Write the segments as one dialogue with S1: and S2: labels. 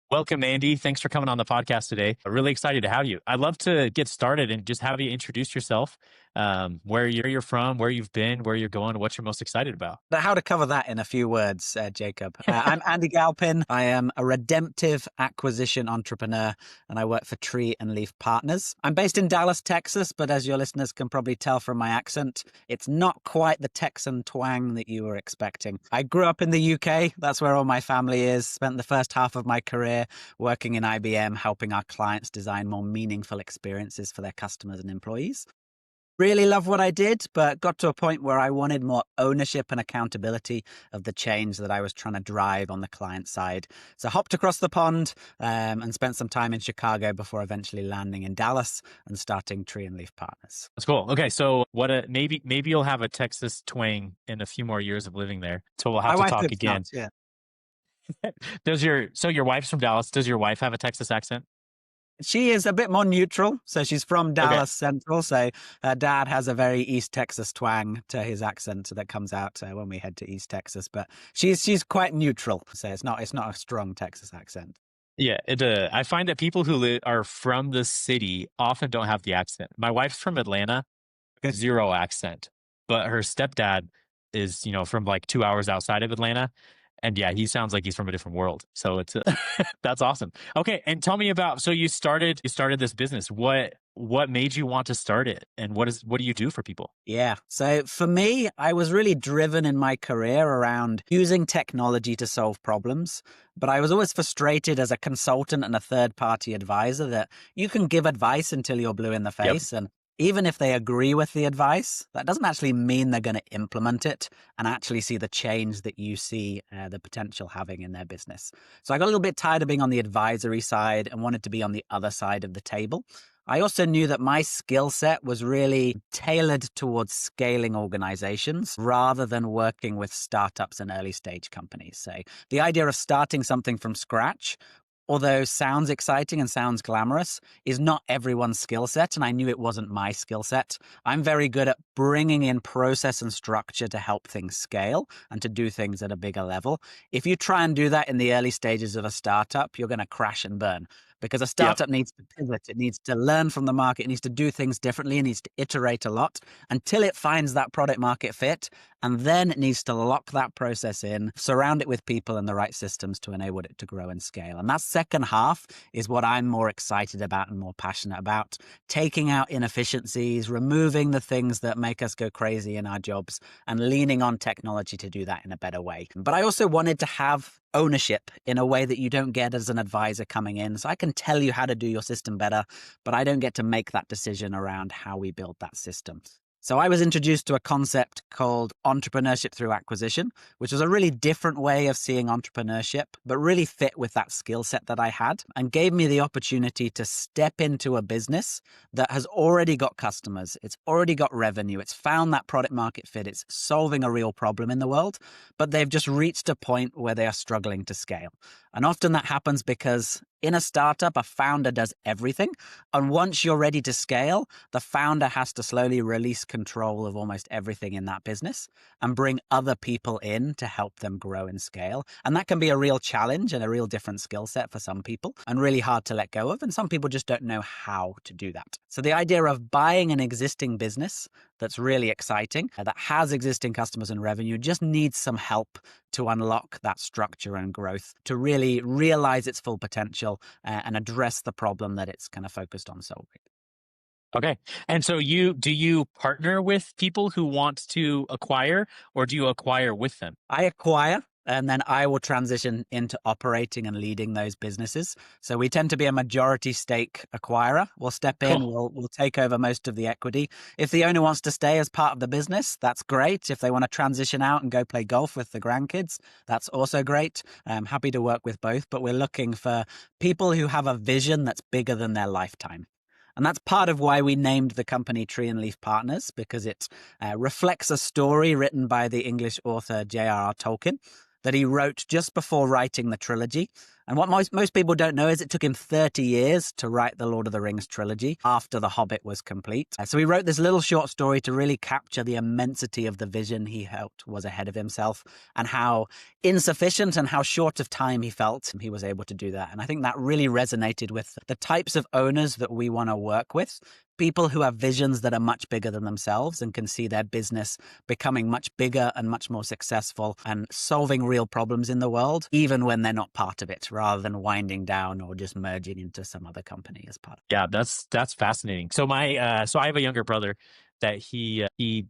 S1: Welcome, Andy. Thanks for coming on the podcast today. I'm really excited to have you. I'd love to get started and just have you introduce yourself, where you're from, where you've been, where you're going, what you're most excited about.
S2: Now, how to cover that in a few words, Jacob. I'm Andy Galpin. I am a redemptive acquisition entrepreneur, and I work for Tree and Leaf Partners. I'm based in Dallas, Texas, but as your listeners can probably tell from my accent, it's not quite the Texan twang that you were expecting. I grew up in the UK. That's where all my family is. Spent the first half of my career working in IBM, helping our clients design more meaningful experiences for their customers and employees. Really love what I did, but got to a point where I wanted more ownership and accountability of the change that I was trying to drive on the client side. So hopped across the pond and spent some time in Chicago before eventually landing in Dallas and starting Tree and Leaf Partners.
S1: That's cool. Okay, so maybe you'll have a Texas twang in a few more years of living there. So we'll have
S2: My
S1: to
S2: wife
S1: talk
S2: hopes not,
S1: again.
S2: yeah.
S1: Your wife's from Dallas? Does your wife have a Texas accent?
S2: She is a bit more neutral. So she's from
S1: Okay.
S2: Dallas Central. So her dad has a very East Texas twang to his accent that comes out when we head to East Texas. But she's quite neutral. So it's not a strong Texas accent.
S1: Yeah, I find that people who are from the city often don't have the accent. My wife's from Atlanta, zero accent, but her stepdad is, from like 2 hours outside of Atlanta. And yeah, he sounds like he's from a different world. So it's that's awesome. Okay, and tell me about, so you started this business. What made you want to start it, and what do you do for people?
S2: Yeah. So for me, I was really driven in my career around using technology to solve problems. But I was always frustrated as a consultant and a third party advisor that you can give advice until you're blue in the
S1: Yep.
S2: face. And even if they agree with the advice, that doesn't actually mean they're going to implement it and actually see the change that you see the potential having in their business. So I got a little bit tired of being on the advisory side and wanted to be on the other side of the table. I also knew that my skill set was really tailored towards scaling organizations rather than working with startups and early stage companies. So the idea of starting something from scratch, although sounds exciting and sounds glamorous, is not everyone's skill set. And I knew it wasn't my skill set. I'm very good at bringing in process and structure to help things scale and to do things at a bigger level. If you try and do that in the early stages of a startup, you're going to crash and burn. Because a
S1: Yep.
S2: startup needs to pivot, it needs to learn from the market, it needs to do things differently, it needs to iterate a lot until it finds that product market fit. And then it needs to lock that process in, surround it with people and the right systems to enable it to grow and scale. And that second half is what I'm more excited about and more passionate about. Taking out inefficiencies, removing the things that make us go crazy in our jobs, and leaning on technology to do that in a better way. But I also wanted to have ownership in a way that you don't get as an advisor coming in. So I can tell you how to do your system better, but I don't get to make that decision around how we build that system. So I was introduced to a concept called entrepreneurship through acquisition, which was a really different way of seeing entrepreneurship, but really fit with that skill set that I had and gave me the opportunity to step into a business that has already got customers. It's already got revenue. It's found that product market fit. It's solving a real problem in the world, but they've just reached a point where they are struggling to scale. And often that happens because in a startup, a founder does everything. And once you're ready to scale, the founder has to slowly release control of almost everything in that business and bring other people in to help them grow and scale. And that can be a real challenge and a real different skill set for some people and really hard to let go of. And some people just don't know how to do that. So the idea of buying an existing business that's really exciting, that has existing customers and revenue, just needs some help to unlock that structure and growth to really realize its full potential and address the problem that it's kind of focused on solving.
S1: Okay. And so do you partner with people who want to acquire, or do you acquire with them?
S2: I acquire, and then I will transition into operating and leading those businesses. So we tend to be a majority stake acquirer. We'll step in,
S1: Cool.
S2: we'll take over most of the equity. If the owner wants to stay as part of the business, that's great. If they want to transition out and go play golf with the grandkids, that's also great. I'm happy to work with both, but we're looking for people who have a vision that's bigger than their lifetime. And that's part of why we named the company Tree and Leaf Partners, because it reflects a story written by the English author J.R.R. Tolkien that he wrote just before writing the trilogy. And what most people don't know is it took him 30 years to write the Lord of the Rings trilogy after The Hobbit was complete. So he wrote this little short story to really capture the immensity of the vision he felt was ahead of himself and how insufficient and how short of time he felt he was able to do that. And I think that really resonated with the types of owners that we want to work with. People who have visions that are much bigger than themselves and can see their business becoming much bigger and much more successful and solving real problems in the world, even when they're not part of it, rather than winding down or just merging into some other company as part of it.
S1: Yeah, that's fascinating. So so I have a younger brother that he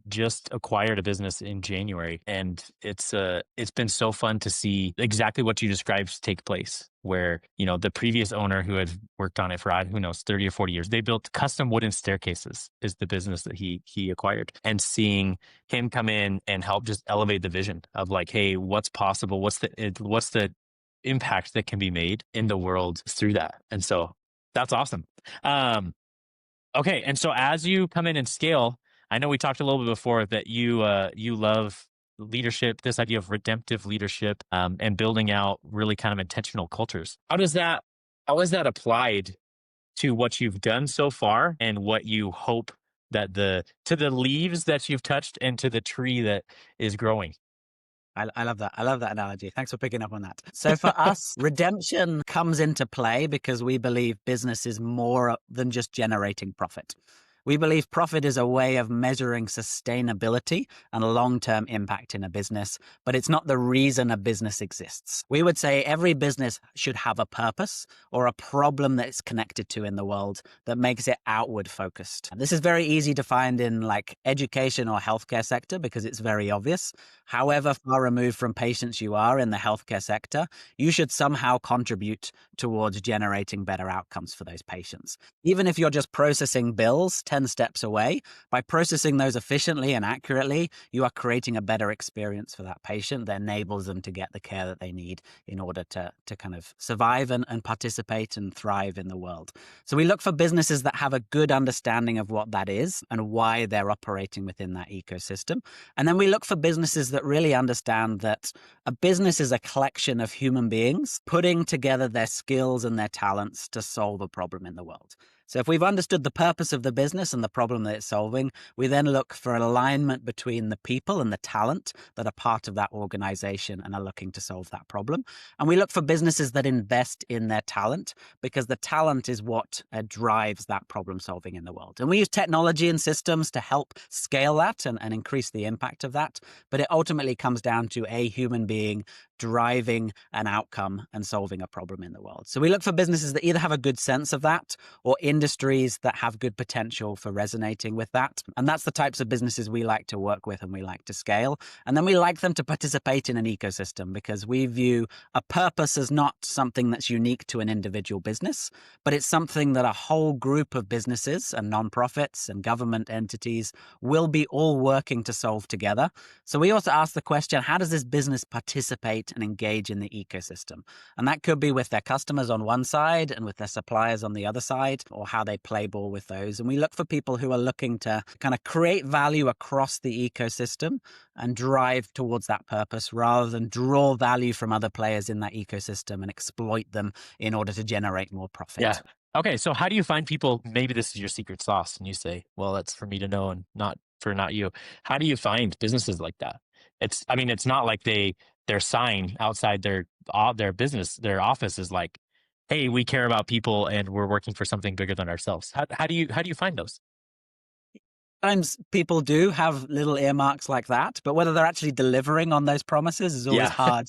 S1: just acquired a business in January, and it's been so fun to see exactly what you described take place. Where the previous owner who had worked on it for who knows 30 or 40 years, they built custom wooden staircases. Is the business that he acquired, and seeing him come in and help just elevate the vision of like, hey, what's possible? What's the impact that can be made in the world through that? And so that's awesome. Um, okay, and so as you come in and scale, I know we talked a little bit before that you love leadership, this idea of redemptive leadership, and building out really kind of intentional cultures. How is that applied to what you've done so far, and what you hope that the leaves that you've touched and to the tree that is growing?
S2: I love that. I love that analogy. Thanks for picking up on that. So for us, redemption comes into play because we believe business is more than just generating profit. We believe profit is a way of measuring sustainability and long-term impact in a business, but it's not the reason a business exists. We would say every business should have a purpose or a problem that it's connected to in the world that makes it outward focused. This is very easy to find in like education or healthcare sector because it's very obvious. However far removed from patients you are in the healthcare sector, you should somehow contribute towards generating better outcomes for those patients. Even if you're just processing bills 10 steps away, by processing those efficiently and accurately, you are creating a better experience for that patient that enables them to get the care that they need in order to kind of survive and participate and thrive in the world. So we look for businesses that have a good understanding of what that is and why they're operating within that ecosystem. And then we look for businesses that really understand that a business is a collection of human beings putting together their skills and their talents to solve a problem in the world. So if we've understood the purpose of the business and the problem that it's solving, we then look for an alignment between the people and the talent that are part of that organization and are looking to solve that problem. And we look for businesses that invest in their talent because the talent is what drives that problem solving in the world. And we use technology and systems to help scale that and increase the impact of that. But it ultimately comes down to a human being driving an outcome and solving a problem in the world. So we look for businesses that either have a good sense of that or industries that have good potential for resonating with that. And that's the types of businesses we like to work with and we like to scale. And then we like them to participate in an ecosystem because we view a purpose as not something that's unique to an individual business, but it's something that a whole group of businesses and nonprofits and government entities will be all working to solve together. So we also ask the question, how does this business participate and engage in the ecosystem? And that could be with their customers on one side and with their suppliers on the other side, or how they play ball with those. And we look for people who are looking to kind of create value across the ecosystem and drive towards that purpose rather than draw value from other players in that ecosystem and exploit them in order to generate more profit.
S1: Yeah. Okay. So how do you find people? Maybe this is your secret sauce, and you say, "Well, that's for me to know, and not you." How do you find businesses like that? I mean, it's not like their sign outside their business, their office is like, "Hey, we care about people, and we're working for something bigger than ourselves." How do you find those?
S2: Sometimes people do have little earmarks like that, but whether they're actually delivering on those promises is always
S1: Yeah.
S2: hard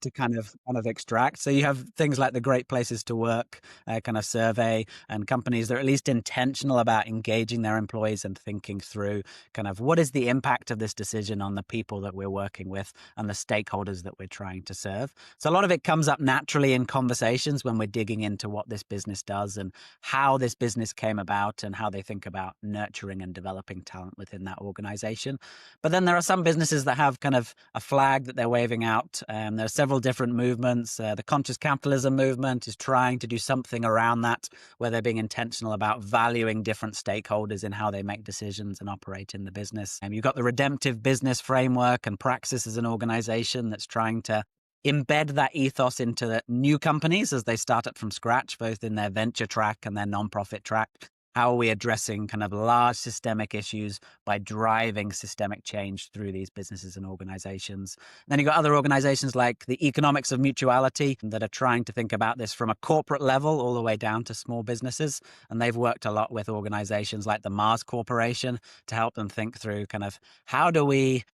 S2: to kind of extract. So you have things like the Great Places to Work kind of survey, and companies that are at least intentional about engaging their employees and thinking through kind of what is the impact of this decision on the people that we're working with and the stakeholders that we're trying to serve. So a lot of it comes up naturally in conversations when we're digging into what this business does and how this business came about and how they think about nurturing and developing talent within that organization. But then there are some businesses that have kind of a flag that they're waving out. There are several different movements. The conscious capitalism movement is trying to do something around that, where they're being intentional about valuing different stakeholders in how they make decisions and operate in the business. You've got the redemptive business framework and praxis as an organization that's trying to embed that ethos into the new companies as they start up from scratch, both in their venture track and their nonprofit track? How are we addressing kind of large systemic issues by driving systemic change through these businesses and organizations? Then you've got other organizations like the Economics of Mutuality that are trying to think about this from a corporate level all the way down to small businesses. And they've worked a lot with organizations like the Mars Corporation to help them think through kind of how do we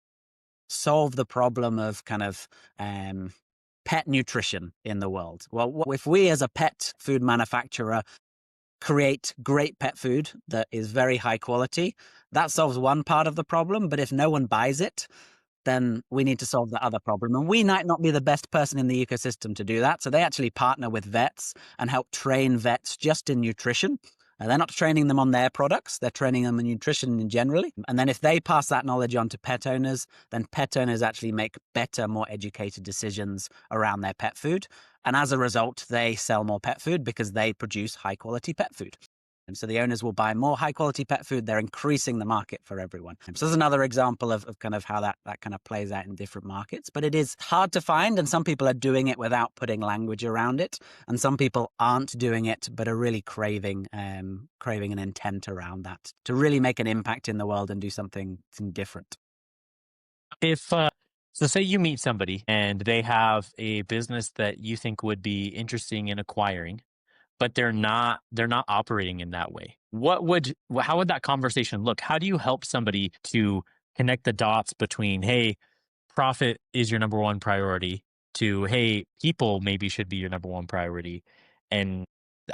S2: solve the problem of kind of pet nutrition in the world? Well, if we as a pet food manufacturer create great pet food that is very high quality, that solves one part of the problem. But if no one buys it, then we need to solve the other problem. And we might not be the best person in the ecosystem to do that. So they actually partner with vets and help train vets just in nutrition. And they're not training them on their products, they're training them in nutrition generally. And then if they pass that knowledge on to pet owners, then pet owners actually make better, more educated decisions around their pet food. And as a result, they sell more pet food because they produce high quality pet food. And so the owners will buy more high quality pet food. They're increasing the market for everyone. So there's another example of kind of how that kind of plays out in different markets. But it is hard to find, and some people are doing it without putting language around it. And some people aren't doing it, but are really craving an intent around that to really make an impact in the world and do something different.
S1: If so, say you meet somebody and they have a business that you think would be interesting in acquiring, but they're not operating in that way. How would that conversation look? How do you help somebody to connect the dots between, hey, profit is your number one priority, to, hey, people maybe should be your number one priority? And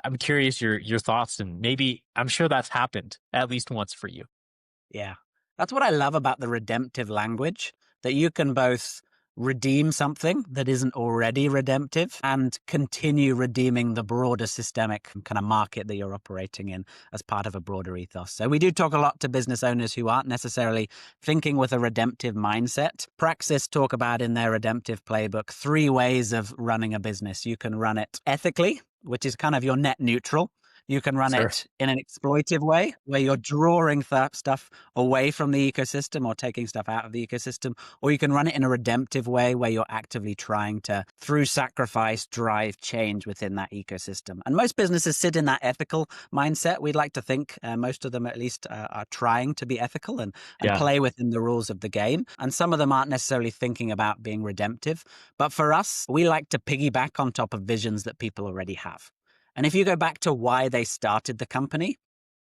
S1: I'm curious your thoughts, and maybe I'm sure that's happened at least once for you.
S2: Yeah. That's what I love about the redemptive language, that you can both redeem something that isn't already redemptive and continue redeeming the broader systemic kind of market that you're operating in as part of a broader ethos. So we do talk a lot to business owners who aren't necessarily thinking with a redemptive mindset. Praxis talk about in their redemptive playbook 3 ways of running a business. You can run it ethically, which is kind of your net neutral. You can run
S1: Sure.
S2: it in an exploitive way where you're drawing stuff away from the ecosystem or taking stuff out of the ecosystem, or you can run it in a redemptive way where you're actively trying to, through sacrifice, drive change within that ecosystem. And most businesses sit in that ethical mindset. We'd like to think most of them at least are trying to be ethical and
S1: Yeah.
S2: play within the rules of the game. And some of them aren't necessarily thinking about being redemptive. But for us, we like to piggyback on top of visions that people already have. And if you go back to why they started the company,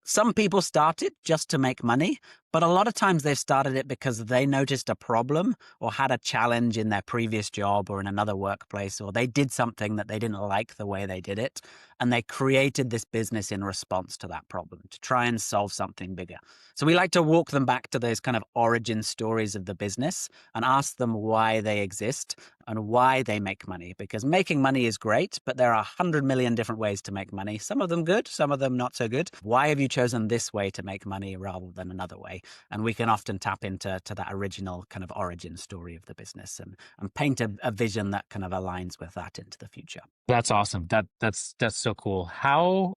S2: some people started just to make money, but a lot of times they've started it because they noticed a problem or had a challenge in their previous job or in another workplace, or they did something that they didn't like the way they did it. And they created this business in response to that problem to try and solve something bigger. So we like to walk them back to those kind of origin stories of the business and ask them why they exist and why they make money. Because making money is great, but there are 100 million different ways to make money. Some of them good, some of them not so good. Why have you chosen this way to make money rather than another way? And we can often tap into that original kind of origin story of the business and paint a vision that kind of aligns with that into the future.
S1: That's awesome. That's so cool. How,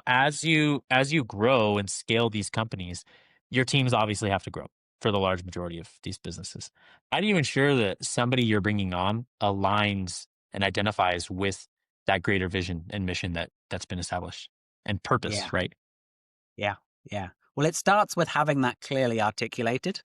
S1: as you grow and scale these companies, your teams obviously have to grow for the large majority of these businesses. How do you ensure that somebody you're bringing on aligns and identifies with that greater vision and mission that's been established, and
S2: Yeah,
S1: purpose, right?
S2: yeah, yeah. Well, it starts with having that clearly articulated.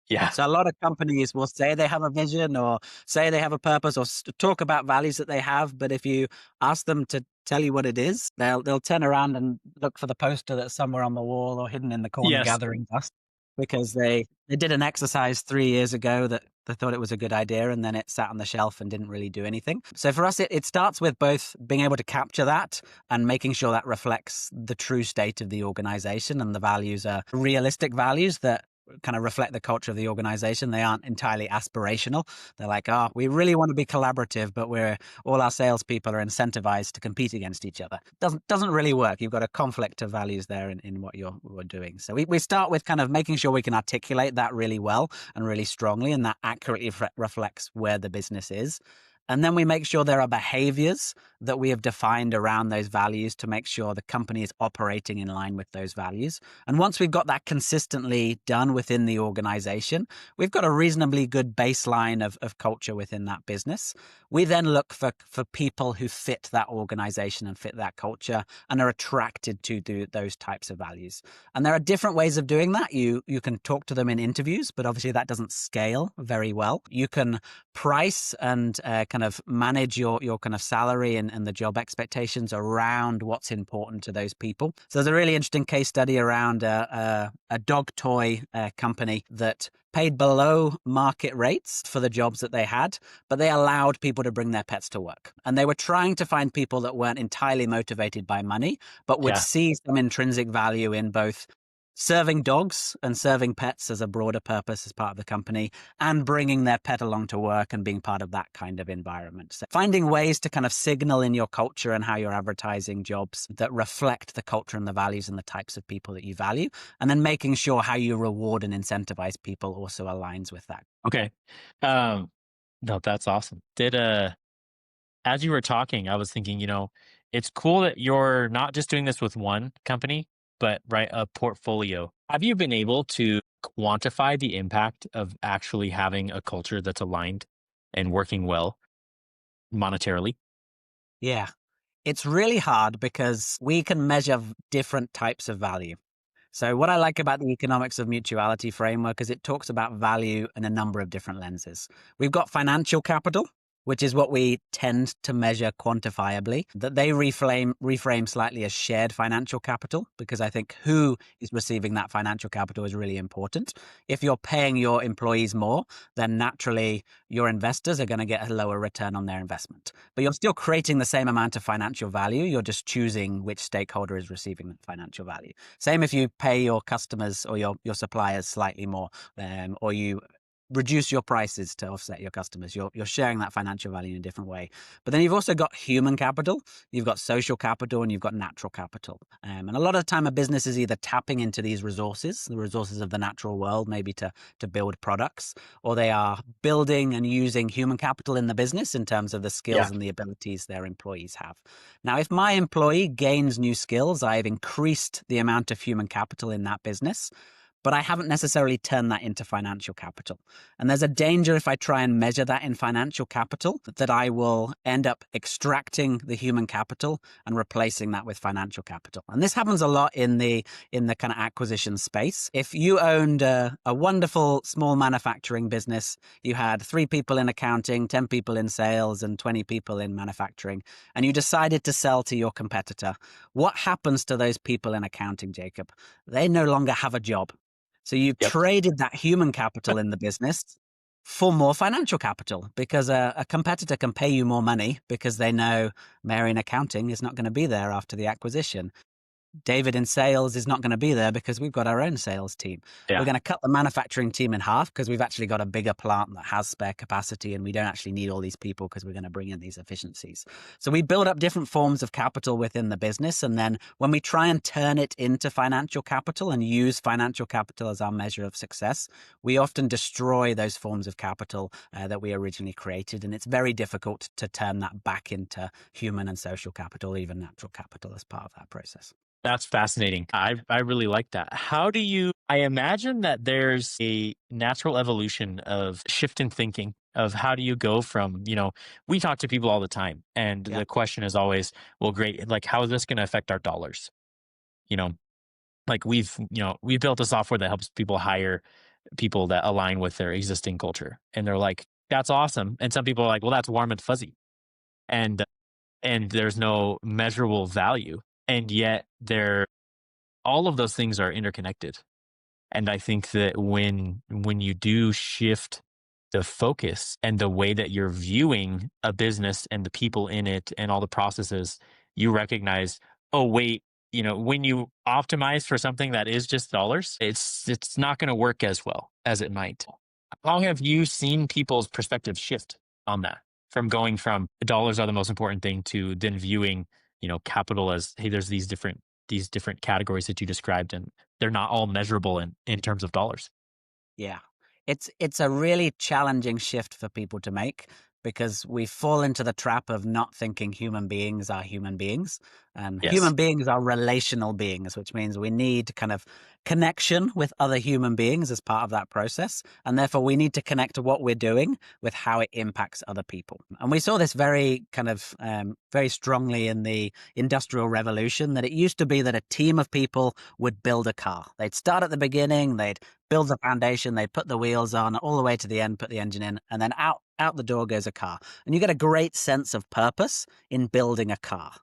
S1: Yeah.
S2: So a lot of companies will say they have a vision or say they have a purpose or talk about values that they have, but if you ask them to tell you what it is, they'll turn around and look for the poster that's somewhere on the wall or hidden in the corner
S1: Yes.
S2: gathering dust because they did an exercise 3 years ago that they thought it was a good idea and then it sat on the shelf and didn't really do anything. So for us, it starts with both being able to capture that and making sure that reflects the true state of the organization and the values are realistic values that kind of reflect the culture of the organization. They aren't entirely aspirational. They're like, oh, we really want to be collaborative, but all our salespeople are incentivized to compete against each other. Doesn't really work. You've got a conflict of values there in what we're doing. So we start with kind of making sure we can articulate that really well and really strongly, and that accurately reflects where the business is. And then we make sure there are behaviors that we have defined around those values to make sure the company is operating in line with those values. And once we've got that consistently done within the organization, we've got a reasonably good baseline of culture within that business. We then look for people who fit that organization and fit that culture and are attracted to those types of values. And there are different ways of doing that. You can talk to them in interviews, but obviously that doesn't scale very well. You can price and kind of manage your kind of salary and the job expectations around what's important to those people. So there's a really interesting case study around a dog toy company that paid below market rates for the jobs that they had, but they allowed people to bring their pets to work. And they were trying to find people that weren't entirely motivated by money, but would
S1: Yeah.
S2: see some intrinsic value in both serving dogs and serving pets as a broader purpose as part of the company, and bringing their pet along to work and being part of that kind of environment. So finding ways to kind of signal in your culture and how you're advertising jobs that reflect the culture and the values and the types of people that you value, and then making sure how you reward and incentivize people also aligns with that.
S1: Okay. Um, no, that's awesome. As you were talking, I was thinking, it's cool that you're not just doing this with one company, but right, a portfolio. Have you been able to quantify the impact of actually having a culture that's aligned and working well monetarily?
S2: Yeah. It's really hard because we can measure different types of value. So what I like about the economics of mutuality framework is it talks about value in a number of different lenses. We've got financial capital, which is what we tend to measure quantifiably, that they reframe slightly as shared financial capital, because I think who is receiving that financial capital is really important. If you're paying your employees more, then naturally your investors are going to get a lower return on their investment. But you're still creating the same amount of financial value. You're just choosing which stakeholder is receiving that financial value. Same if you pay your customers or your suppliers slightly more, or you reduce your prices to offset your customers. You're sharing that financial value in a different way. But then you've also got human capital, you've got social capital, and you've got natural capital. And a lot of the time, a business is either tapping into these resources, the resources of the natural world, maybe to build products, or they are building and using human capital in the business in terms of the
S1: Yeah.
S2: skills and the abilities their employees have. Now, if my employee gains new skills, I've increased the amount of human capital in that business, but I haven't necessarily turned that into financial capital. And there's a danger if I try and measure that in financial capital that I will end up extracting the human capital and replacing that with financial capital. And this happens a lot in the kind of acquisition space. If you owned a wonderful small manufacturing business, you had 3 people in accounting, 10 people in sales, and 20 people in manufacturing, and you decided to sell to your competitor, what happens to those people in accounting, Jacob? They no longer have a job. So you've
S1: Yep.
S2: traded that human capital in the business for more financial capital, because a competitor can pay you more money because they know Mary in accounting is not going to be there after the acquisition. David in sales is not going to be there because we've got our own sales team. We're
S1: Yeah.
S2: going to cut the manufacturing team in half because we've actually got a bigger plant that has spare capacity and we don't actually need all these people because we're going to bring in these efficiencies. So we build up different forms of capital within the business. And then when we try and turn it into financial capital and use financial capital as our measure of success, we often destroy those forms of capital that we originally created. And it's very difficult to turn that back into human and social capital, even natural capital as part of that process.
S1: That's fascinating. I really like that. I imagine that there's a natural evolution of shift in thinking of how do you go from, we talk to people all the time and
S2: Yeah.
S1: the question is always, well, great, like how is this going to affect our dollars? You know, like we've built a software that helps people hire people that align with their existing culture. And they're like, that's awesome. And some people are like, well, that's warm and fuzzy. And there's no measurable value. And yet all of those things are interconnected. And I think that when you do shift the focus and the way that you're viewing a business and the people in it and all the processes, you recognize, oh wait, when you optimize for something that is just dollars, it's not going to work as well as it might. How have you seen people's perspective shift on that? From going from dollars are the most important thing to then viewing, capital as, hey, there's these different categories that you described, and they're not all measurable in terms of dollars.
S2: Yeah. It's a really challenging shift for people to make because we fall into the trap of not thinking human beings are human beings. And
S1: Yes.
S2: human beings are relational beings, which means we need kind of connection with other human beings as part of that process. And therefore, we need to connect what we're doing with how it impacts other people. And we saw this very kind of very strongly in the Industrial Revolution, that it used to be that a team of people would build a car. They'd start at the beginning, they'd build the foundation, they'd put the wheels on all the way to the end, put the engine in, and then out the door goes a car. And you get a great sense of purpose in building a car.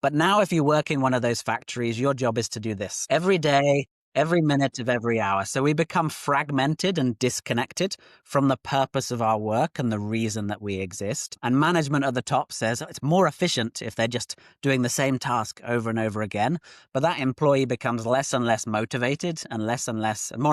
S2: But now if you work in one of those factories, your job is to do this every day, every minute of every hour. So we become fragmented and disconnected from the purpose of our work and the reason that we exist. And management at the top says it's more efficient if they're just doing the same task over and over again. But that employee becomes less and less motivated and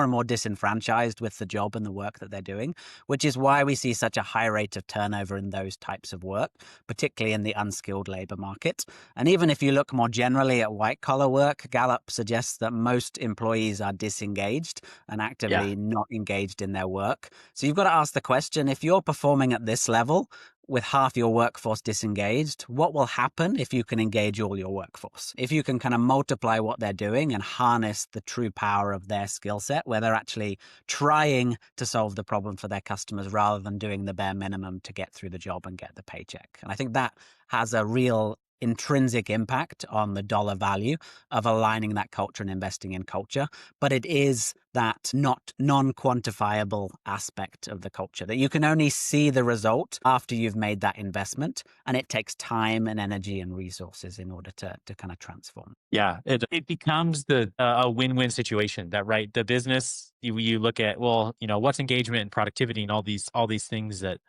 S2: more disenfranchised with the job and the work that they're doing, which is why we see such a high rate of turnover in those types of work, particularly in the unskilled labor market. And even if you look more generally at white collar work, Gallup suggests that most employees are disengaged and
S1: Yeah.
S2: actively not engaged in their work. So you've got to ask the question, if you're performing at this level with half your workforce disengaged, what will happen if you can engage all your workforce? If you can kind of multiply what they're doing and harness the true power of their skill set, where they're actually trying to solve the problem for their customers rather than doing the bare minimum to get through the job and get the paycheck. And I think that has a real intrinsic impact on the dollar value of aligning that culture and investing in culture. But it is that non-quantifiable aspect of the culture that you can only see the result after you've made that investment. And it takes time and energy and resources in order to kind of transform.
S1: Yeah, it becomes a win-win situation that, right, the business, you look at, well, what's engagement and productivity and all these things that,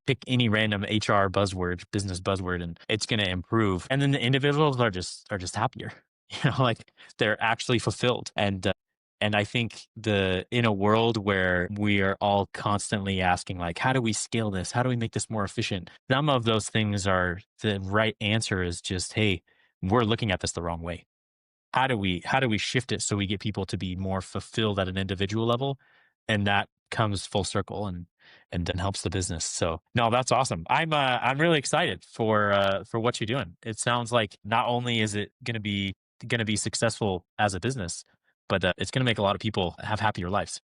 S1: pick any random HR buzzword, business buzzword, and it's going to improve. And then the individuals are just happier. Like they're actually fulfilled. And I think in a world where we are all constantly asking, like, how do we scale this? How do we make this more efficient? Some of those things are the right answer is just, hey, we're looking at this the wrong way. How do we shift it so we get people to be more fulfilled at an individual level, and that comes full circle and then helps the business. So no, that's awesome. I'm really excited for what you're doing. It sounds like not only is it going to be successful as a business, but it's going to make a lot of people have happier lives.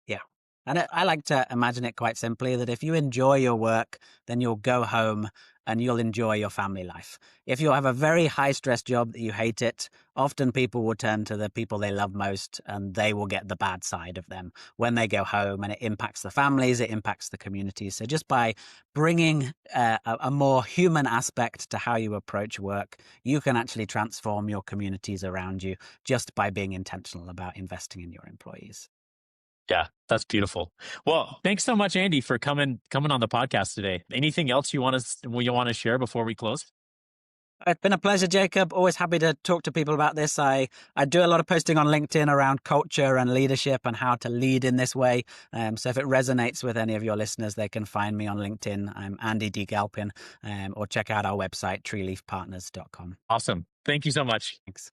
S2: Yeah. And I like to imagine it quite simply that if you enjoy your work, then you'll go home and you'll enjoy your family life. If you have a very high stress job that you hate it, often people will turn to the people they love most and they will get the bad side of them when they go home, and it impacts the families, it impacts the communities. So just by bringing a more human aspect to how you approach work, you can actually transform your communities around you just by being intentional about investing in your employees.
S1: Yeah, that's beautiful. Well, thanks so much, Andy, for coming on the podcast today. Anything else you want to share before we close?
S2: It's been a pleasure, Jacob. Always happy to talk to people about this. I do a lot of posting on LinkedIn around culture and leadership and how to lead in this way. So if it resonates with any of your listeners, they can find me on LinkedIn. I'm Andy D. Galpin, or check out our website, treeleafpartners.com.
S1: Awesome. Thank you so much.
S2: Thanks.